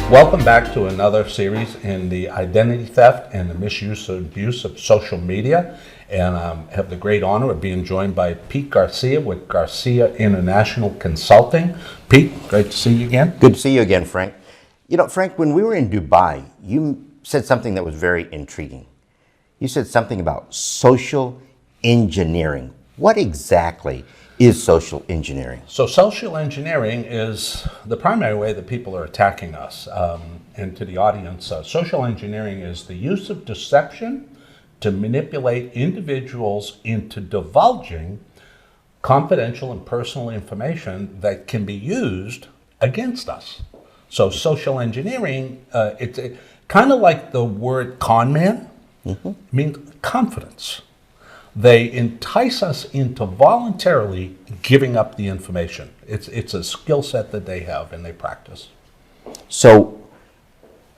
Welcome back to another series in the identity theft and the misuse and abuse of social media. And I have the great honor of being joined by Pete Garcia with Garcia International Consulting. Pete, great to see you again. Good to see you again, Frank. You know, Frank, when we were in Dubai, you said something that was very intriguing. You said something about social engineering. What exactly is social engineering? So social engineering is the primary way that people are attacking us. And to the audience, social engineering is the use of deception to manipulate individuals into divulging confidential and personal information that can be used against us. So social engineering, it's kind of like the word con man, means confidence. They entice us into voluntarily giving up the information. It's a skill set that they have and they practice. So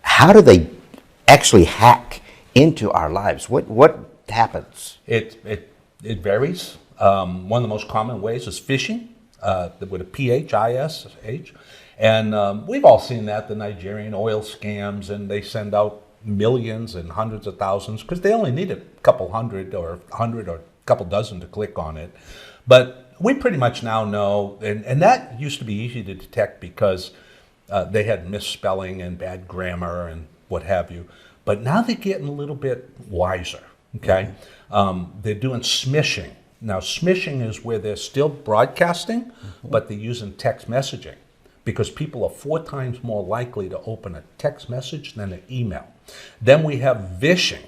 how do they actually hack into our lives? What happens? It varies. One of the most common ways is phishing, with a P-H-I-S-H. And we've all seen that, the Nigerian oil scams, and they send out millions and hundreds of thousands because they only need a couple hundred or a couple dozen to click on it. But we pretty much now know, and that used to be easy to detect because they had misspelling and bad grammar and what have you. But now they're getting a little bit wiser, okay? They're doing smishing. Now, smishing is where they're still broadcasting, but they're using text messaging because people are 4 times more likely to open a text message than an email. Then we have vishing.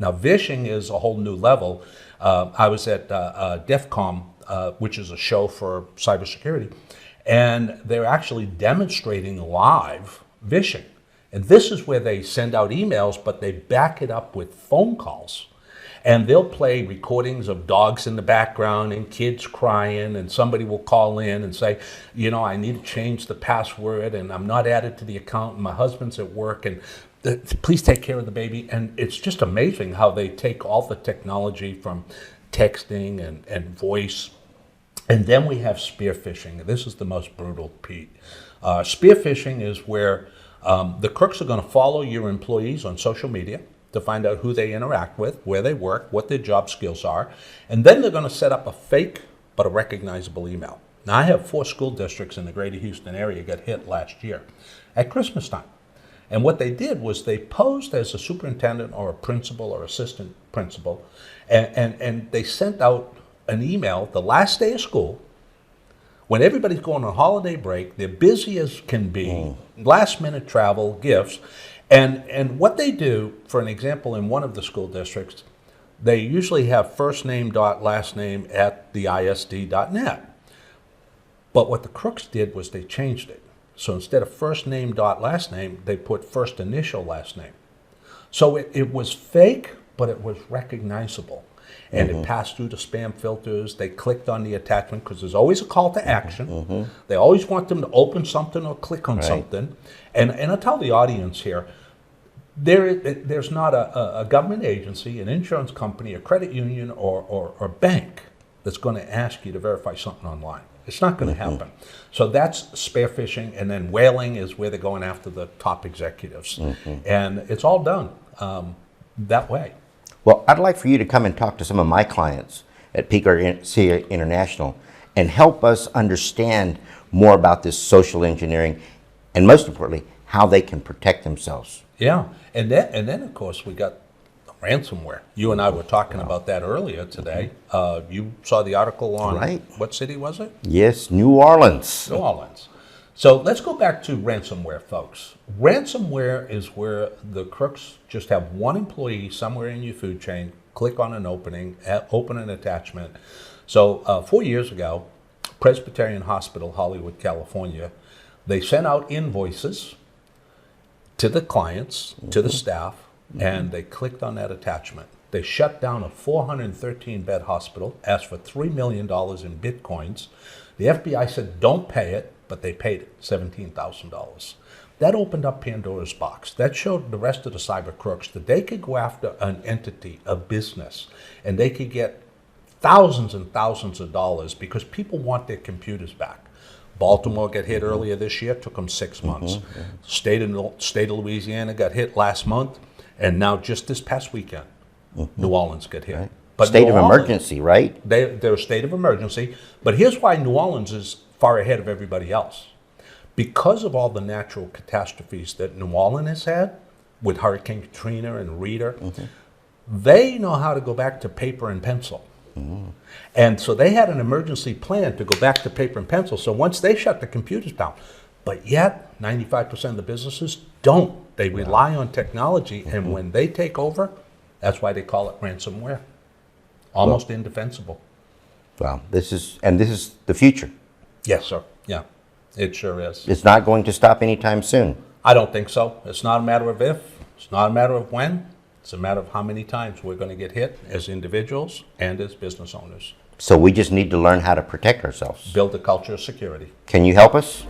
Now, vishing is a whole new level. I was at DEFCON, which is a show for cybersecurity, and they're actually demonstrating live vishing. And this is where they send out emails, but they back it up with phone calls. And they'll play recordings of dogs in the background and kids crying, and somebody will call in and say, you know, I need to change the password and I'm not added to the account and my husband's at work and please take care of the baby. And it's just amazing how they take all the technology from texting and voice. And then we have spearfishing. This is the most brutal, Pete. Spearfishing is where the crooks are going to follow your employees on social media to find out who they interact with, where they work, what their job skills are. And then they're going to set up a fake but a recognizable email. Now, I have 4 school districts in the greater Houston area got hit last year at Christmas time. And what they did was they posed as a superintendent or a principal or assistant principal, and they sent out an email the last day of school when everybody's going on holiday break. They're busy as can be, last minute travel, gifts. And what they do, for an example, in one of the school districts, they usually have first name dot last name at the ISD.net. But what the crooks did was they changed it. So instead of first name dot last name, they put first initial last name. So it was fake, but it was recognizable. And it passed through the spam filters. They clicked on the attachment because there's always a call to action. They always want them to open something or click on something. And I tell the audience here, there's not a government agency, an insurance company, a credit union, or bank that's going to ask you to verify something online. It's not going to happen. So that's spearfishing, and then whaling is where they're going after the top executives. And it's all done that way. Well, I'd like for you to come and talk to some of my clients at Garcia International and help us understand more about this social engineering and, most importantly, how they can protect themselves. Yeah, and then of course we got ransomware. You and I were talking about that earlier today. You saw the article on what city was it? Yes, New Orleans. New Orleans. So let's go back to ransomware, folks. Ransomware is where the crooks just have one employee somewhere in your food chain, click on an opening, open an attachment. So 4 years ago, Presbyterian Hospital, Hollywood, California, they sent out invoices to the clients, to the staff, and they clicked on that attachment. They shut down a 413-bed hospital, asked for $3 million in Bitcoins. The FBI said, don't pay it, but they paid it, $17,000. That opened up Pandora's box. That showed the rest of the cyber crooks that they could go after an entity, a business, and they could get thousands and thousands of dollars because people want their computers back. Baltimore got hit earlier this year, took them 6 months. State of Louisiana got hit last month, and now just this past weekend, New Orleans got hit. Right. But State New of Orleans- emergency, right? they're a state of emergency. But here's why New Orleans is far ahead of everybody else. Because of all the natural catastrophes that New Orleans has had, with Hurricane Katrina and Rita, they know how to go back to paper and pencil. And so they had an emergency plan to go back to paper and pencil. So once they shut the computers down, but yet 95% of the businesses don't. They rely on technology, and when they take over, that's why they call it ransomware. Almost indefensible. Well, this is the future. Yes, sir. Yeah, it sure is. It's not going to stop anytime soon. I don't think so. It's not a matter of if, it's not a matter of when. It's a matter of how many times we're going to get hit as individuals and as business owners. So we just need to learn how to protect ourselves. Build a culture of security. Can you help us?